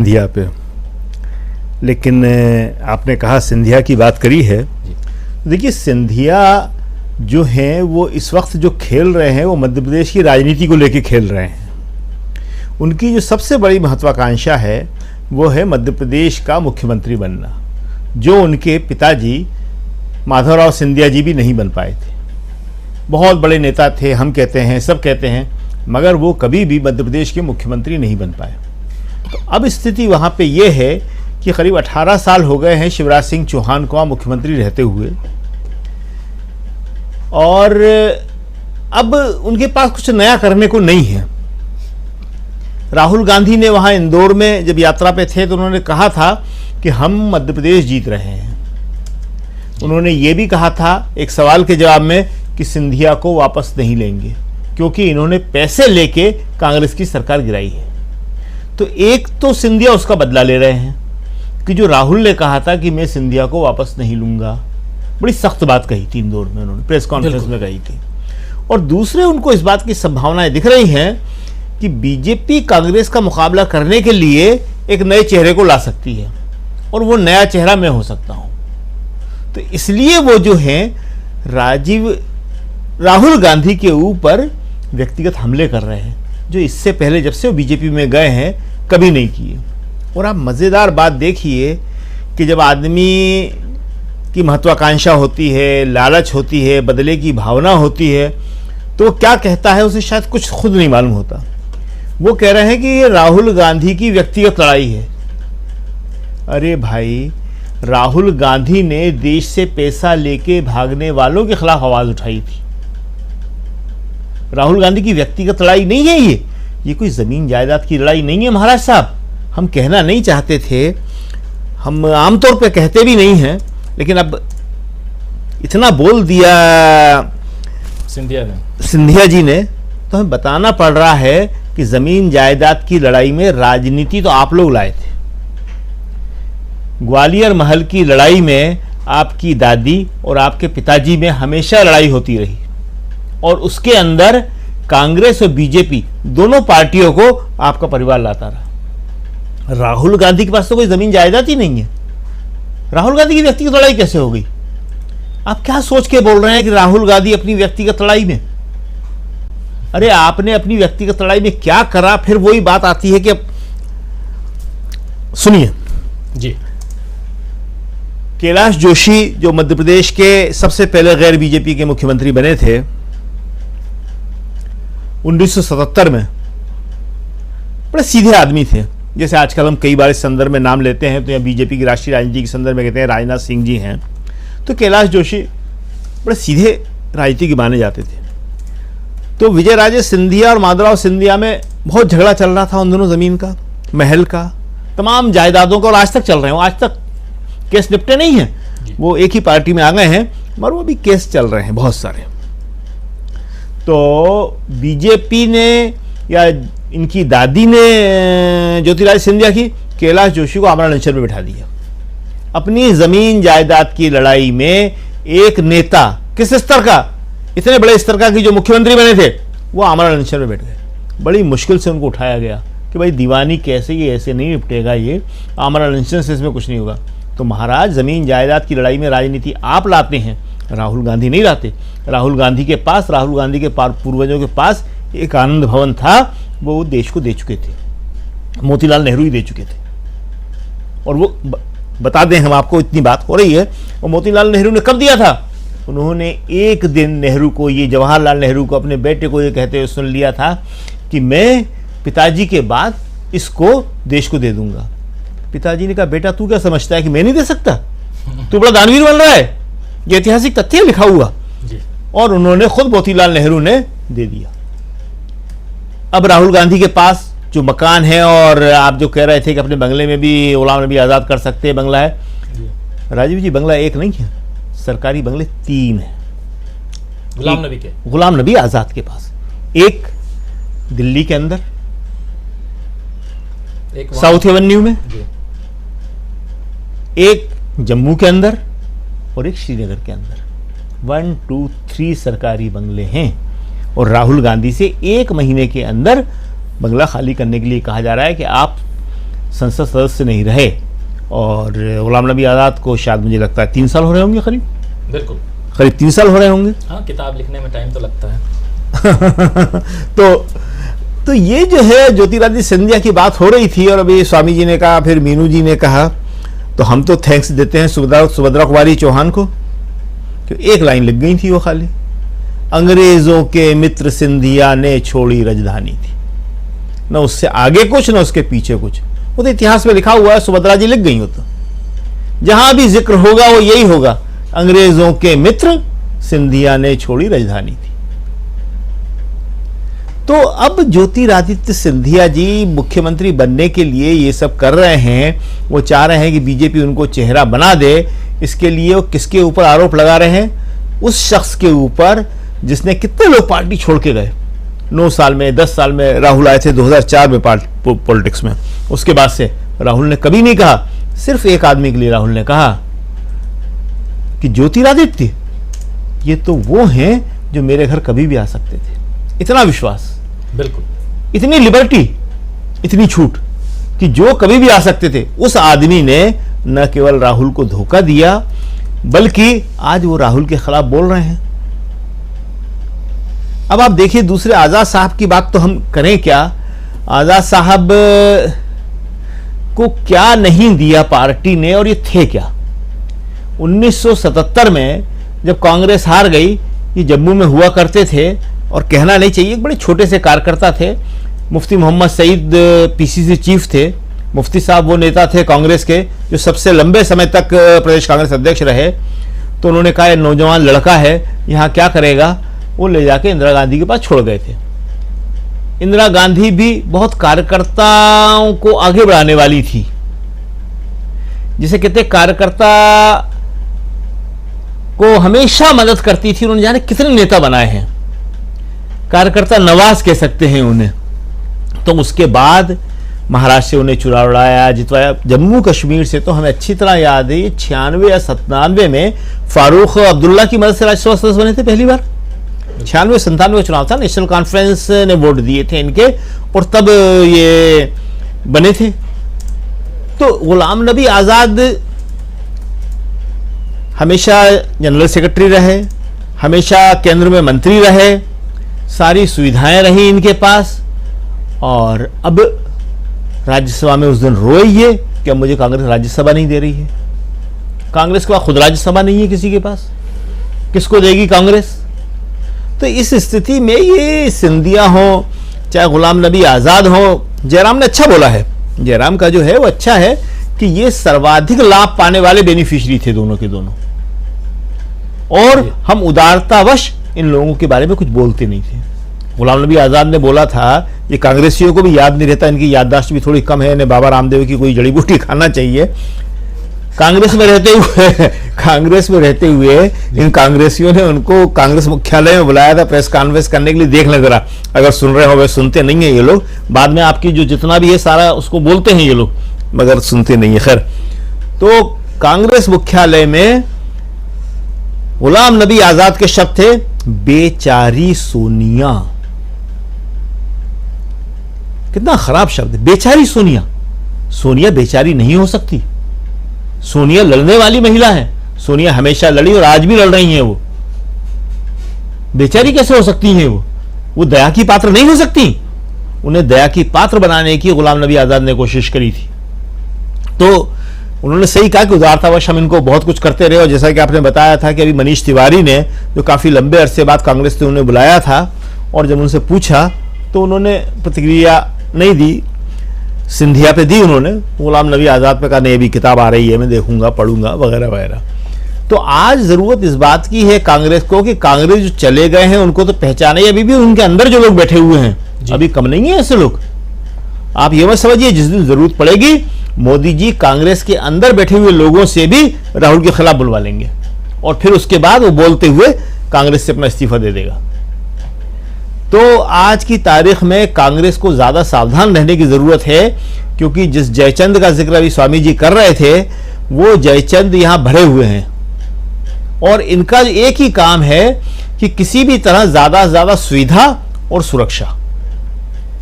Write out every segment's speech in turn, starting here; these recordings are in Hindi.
सिंधिया पे, लेकिन आपने कहा सिंधिया की बात करी है। देखिए, सिंधिया जो हैं वो इस वक्त जो खेल रहे हैं वो मध्य प्रदेश की राजनीति को लेकर खेल रहे हैं। उनकी जो सबसे बड़ी महत्वाकांक्षा है वो है मध्य प्रदेश का मुख्यमंत्री बनना, जो उनके पिताजी माधवराव सिंधिया जी भी नहीं बन पाए थे। बहुत बड़े नेता थे, हम कहते हैं, सब कहते हैं, मगर वो कभी भी मध्य प्रदेश के मुख्यमंत्री नहीं बन पाए। तो अब स्थिति वहाँ पे ये है कि करीब 18 साल हो गए हैं शिवराज सिंह चौहान को मुख्यमंत्री रहते हुए, और अब उनके पास कुछ नया करने को नहीं है। राहुल गांधी ने वहाँ इंदौर में जब यात्रा पे थे तो उन्होंने कहा था कि हम मध्य प्रदेश जीत रहे हैं। उन्होंने ये भी कहा था एक सवाल के जवाब में कि सिंधिया को वापस नहीं लेंगे, क्योंकि इन्होंने पैसे लेके कांग्रेस की सरकार गिराई है। तो एक तो सिंधिया उसका बदला ले रहे हैं कि जो राहुल ने कहा था कि मैं सिंधिया को वापस नहीं लूंगा, बड़ी सख्त बात कही थी इंदौर में, उन्होंने प्रेस कॉन्फ्रेंस में कही थी। और दूसरे, उनको इस बात की संभावनाएं दिख रही हैं कि बीजेपी कांग्रेस का मुकाबला करने के लिए एक नए चेहरे को ला सकती है, और वो नया चेहरा मैं हो सकता हूं। तो इसलिए वो जो हैं राहुल गांधी के ऊपर व्यक्तिगत हमले कर रहे हैं, जो इससे पहले जब से वो बीजेपी में गए हैं कभी नहीं किए। और आप मज़ेदार बात देखिए कि जब आदमी की महत्वाकांक्षा होती है, लालच होती है, बदले की भावना होती है, तो वो क्या कहता है उसे शायद कुछ खुद नहीं मालूम होता। वो कह रहे हैं कि ये राहुल गांधी की व्यक्तिगत लड़ाई है। अरे भाई, राहुल गांधी ने देश से पैसा लेके भागने वालों के खिलाफ आवाज उठाई थी। राहुल गांधी की व्यक्तिगत लड़ाई नहीं है ये कोई जमीन जायदाद की लड़ाई नहीं है महाराज साहब। हम कहना नहीं चाहते थे, हम आमतौर पे कहते भी नहीं हैं, लेकिन अब इतना बोल दिया सिंधिया जी ने, तो हमें बताना पड़ रहा है कि जमीन जायदाद की लड़ाई में राजनीति तो आप लोग लाए थे। ग्वालियर महल की लड़ाई में आपकी दादी और आपके पिताजी में हमेशा लड़ाई होती रही, और उसके अंदर कांग्रेस और बीजेपी दोनों पार्टियों को आपका परिवार लाता रहा। राहुल गांधी के पास तो कोई जमीन जायदाद ही नहीं है। राहुल गांधी की व्यक्तिगत लड़ाई कैसे हो गई? आप क्या सोच के बोल रहे हैं कि राहुल गांधी अपनी व्यक्तिगत लड़ाई में? अरे आपने अपनी व्यक्तिगत लड़ाई में क्या करा? फिर वही बात आती है कि अब सुनिए जी, कैलाश जोशी जो मध्य प्रदेश के सबसे पहले गैर बीजेपी के मुख्यमंत्री बने थे 1977 में, बड़े सीधे आदमी थे। जैसे आजकल हम कई बार इस संदर्भ में नाम लेते हैं तो यहाँ बीजेपी की राष्ट्रीय राजनीति के संदर्भ में कहते हैं राजनाथ सिंह जी हैं, तो कैलाश जोशी बड़े सीधे राजनीति के माने जाते थे। तो विजयराजे सिंधिया और माधवराव सिंधिया में बहुत झगड़ा चल रहा था उन दोनों, जमीन का, महल का, तमाम जायदादों का, और आज तक चल रहे हैं। आज तक केस निपटे नहीं हैं, वो एक ही पार्टी में आ गए हैं, मगर वो भी केस चल रहे हैं बहुत सारे। तो बीजेपी ने या इनकी दादी ने ज्योतिरादित्य सिंधिया की कैलाश जोशी को आमरण अनशन में बिठा दिया। अपनी जमीन जायदाद की लड़ाई में एक नेता किस स्तर का, इतने बड़े स्तर का कि जो मुख्यमंत्री बने थे, वो आमरण अनशन में बैठ गए। बड़ी मुश्किल से उनको उठाया गया कि भाई दीवानी कैसे, ये ऐसे नहीं निपटेगा, ये आमरण अनशन से इसमें कुछ नहीं होगा। तो महाराज, जमीन जायदाद की लड़ाई में राजनीति आप लाते हैं, राहुल गांधी नहीं लाते। राहुल गांधी के पूर्वजों के पास एक आनंद भवन था, वो देश को दे चुके थे, मोतीलाल नेहरू ही दे चुके थे। और वो बता दें, हम आपको इतनी बात हो रही है, वो मोतीलाल नेहरू ने कब दिया था? उन्होंने एक दिन नेहरू को, ये जवाहरलाल नेहरू को, अपने बेटे को ये कहते हुए सुन लिया था कि मैं पिताजी के बाद इसको देश को दे दूंगा। पिताजी ने कहा, बेटा तू क्या समझता है कि मैं नहीं दे सकता? तू बड़ा दानवीर बन रहा है, ये ऐतिहासिक तथ्य लिखा हुआ। और उन्होंने खुद मोतीलाल नेहरू ने दे दिया। अब राहुल गांधी के पास जो मकान है, और आप जो कह रहे थे कि अपने बंगले में भी गुलाम नबी आजाद कर सकते हैं, बंगला है, राजीव जी, बंगला एक नहीं है, सरकारी बंगले 3 है गुलाम नबी आजाद के पास। एक दिल्ली के अंदर, एक साउथ एवेन्यू में, एक जम्मू के अंदर, और एक श्रीनगर के अंदर। 1, 2, 3 सरकारी बंगले हैं। और राहुल गांधी से 1 महीने के अंदर बंगला खाली करने के लिए कहा जा रहा है कि आप संसद सदस्य नहीं रहे। और गुलाम नबी आज़ाद को शायद मुझे लगता है 3 साल हो रहे होंगे, बिल्कुल करीब 3 साल हो रहे होंगे। हाँ, किताब लिखने में टाइम तो लगता है। तो ये जो है ज्योतिरादित्य सिंधिया की बात हो रही थी, और अभी स्वामी जी ने कहा, फिर मीनू जी ने कहा, तो हम तो थैंक्स देते हैं सुभद्रा कुमारी चौहान को, कि एक लाइन लग गई थी वो खाली, अंग्रेजों के मित्र सिंधिया ने छोड़ी राजधानी थी। न उससे आगे कुछ, न उसके पीछे कुछ। वो तो इतिहास में लिखा हुआ है, सुभद्रा जी लिख गई हो, तो जहां भी जिक्र होगा वो यही होगा, अंग्रेजों के मित्र सिंधिया ने छोड़ी राजधानी थी। तो अब ज्योतिरादित्य सिंधिया जी मुख्यमंत्री बनने के लिए ये सब कर रहे हैं। वो चाह रहे हैं कि बीजेपी उनको चेहरा बना दे। इसके लिए वो किसके ऊपर आरोप लगा रहे हैं? उस शख्स के ऊपर जिसने कितने लोग पार्टी छोड़ के गए। 9 साल में, 10 साल में राहुल आए थे 2004 में पॉलिटिक्स में। उसके बाद से राहुल ने कभी नहीं कहा, सिर्फ एक आदमी के लिए राहुल ने कहा कि ज्योतिरादित्य ये तो वो हैं जो मेरे घर कभी भी आ सकते थे। इतना विश्वास, बिल्कुल, इतनी लिबर्टी, इतनी छूट कि जो कभी भी आ सकते थे। उस आदमी ने न केवल राहुल को धोखा दिया, बल्कि आज वो राहुल के खिलाफ बोल रहे हैं। अब आप देखिए, दूसरे आजाद साहब की बात तो हम करें क्या। आजाद साहब को क्या नहीं दिया पार्टी ने, और ये थे क्या। 1977 में जब कांग्रेस हार गई, ये जम्मू में हुआ करते थे, और कहना नहीं चाहिए, एक बड़े छोटे से कार्यकर्ता थे। मुफ्ती मोहम्मद सईद पीसीसी चीफ थे। मुफ्ती साहब वो नेता थे कांग्रेस के जो सबसे लंबे समय तक प्रदेश कांग्रेस अध्यक्ष रहे। तो उन्होंने कहा, ये नौजवान लड़का है, यहाँ क्या करेगा। वो ले जाके इंदिरा गांधी के पास छोड़ गए थे। इंदिरा गांधी भी बहुत कार्यकर्ताओं को आगे बढ़ाने वाली थी। जिसे कहते कार्यकर्ता को हमेशा मदद करती थी। उन्होंने जाने कितने नेता बनाए हैं, कार्यकर्ता नवाज कह सकते हैं उन्हें। तो उसके बाद महाराष्ट्र से उन्हें चुरा उड़ाया, जितवाया। जम्मू कश्मीर से तो हमें अच्छी तरह याद है, ये 96 या 97 में फारूक अब्दुल्ला की मदद से राज्यसभा सदस्य बने थे पहली बार। 96-97 का चुनाव था, नेशनल कॉन्फ्रेंस ने वोट दिए थे इनके, और तब ये बने थे। तो गुलाम नबी आजाद हमेशा जनरल सेक्रेटरी रहे, हमेशा केंद्र में मंत्री रहे, सारी सुविधाएं रही इनके पास। और अब राज्यसभा में उस दिन रोए ये कि अब मुझे कांग्रेस राज्यसभा नहीं दे रही है। कांग्रेस के पास खुद राज्यसभा नहीं है किसी के पास, किसको देगी कांग्रेस। तो इस स्थिति में ये सिंधिया हो, चाहे गुलाम नबी आजाद हो, जयराम ने अच्छा बोला है। जयराम का जो है वो अच्छा है कि ये सर्वाधिक लाभ पाने वाले बेनिफिशियरी थे दोनों के दोनों, और हम उदारतावश इन लोगों के बारे में कुछ बोलते नहीं थे। गुलाम नबी आजाद ने बोला था, ये कांग्रेसियों को भी याद नहीं रहता, इनकी याददाश्त भी थोड़ी कम है, इन्हें बाबा रामदेव की कोई जड़ी बूटी खाना चाहिए। कांग्रेस में रहते हुए इन कांग्रेसियों ने उनको कांग्रेस मुख्यालय में बुलाया था प्रेस कॉन्फ्रेंस करने के लिए। देख लें जरा, अगर सुन रहे हो, वे सुनते नहीं है ये लोग। बाद में आपकी जो जितना भी है सारा उसको बोलते हैं ये लोग, मगर सुनते नहीं है। खैर, तो कांग्रेस मुख्यालय में गुलाम नबी आजाद के शब्द थे, बेचारी सोनिया। कितना खराब शब्द है, बेचारी सोनिया। सोनिया बेचारी नहीं हो सकती। सोनिया लड़ने वाली महिला है। सोनिया हमेशा लड़ी और आज भी लड़ रही हैं। वो बेचारी कैसे हो सकती हैं? वो दया की पात्र नहीं हो सकती। उन्हें दया की पात्र बनाने की गुलाम नबी आजाद ने कोशिश करी थी। तो उन्होंने सही कहा कि उदारतावश हम इनको बहुत कुछ करते रहे। और जैसा कि आपने बताया था कि अभी मनीष तिवारी ने, जो काफी लंबे अरसे बाद कांग्रेस ने उन्हें बुलाया था, और जब उनसे पूछा तो उन्होंने प्रतिक्रिया नहीं दी, सिंधिया पे दी उन्होंने। गुलाम नबी आजाद पे कहा, नहीं अभी किताब आ रही है, मैं देखूंगा, पढ़ूंगा, वगैरह वगैरह। तो आज जरूरत इस बात की है कांग्रेस को कि कांग्रेस जो चले गए हैं उनको तो पहचाने। अभी भी उनके अंदर जो लोग बैठे हुए हैं, अभी कम नहीं है ऐसे लोग। आप ये मत समझिए, जिस दिन जरूरत पड़ेगी मोदी जी कांग्रेस के अंदर बैठे हुए लोगों से भी राहुल के खिलाफ बुलवा लेंगे, और फिर उसके बाद वो बोलते हुए कांग्रेस से अपना इस्तीफा दे देगा। तो आज की तारीख में कांग्रेस को ज्यादा सावधान रहने की जरूरत है, क्योंकि जिस जयचंद का जिक्र अभी स्वामी जी कर रहे थे, वो जयचंद यहां भरे हुए हैं। और इनका एक ही काम है कि किसी भी तरह ज्यादा से ज्यादा सुविधा और सुरक्षा,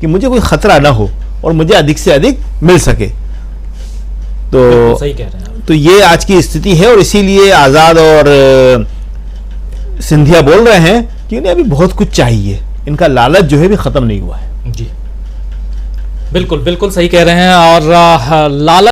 कि मुझे कोई खतरा ना हो और मुझे अधिक से अधिक मिल सके। बिल्कुल सही कह रहे हैं आप। तो ये आज की स्थिति है और इसीलिए आजाद और सिंधिया बोल रहे हैं कि इन्हें अभी बहुत कुछ चाहिए, इनका लालच जो है भी खत्म नहीं हुआ है। जी बिल्कुल बिल्कुल सही कह रहे हैं। और लालच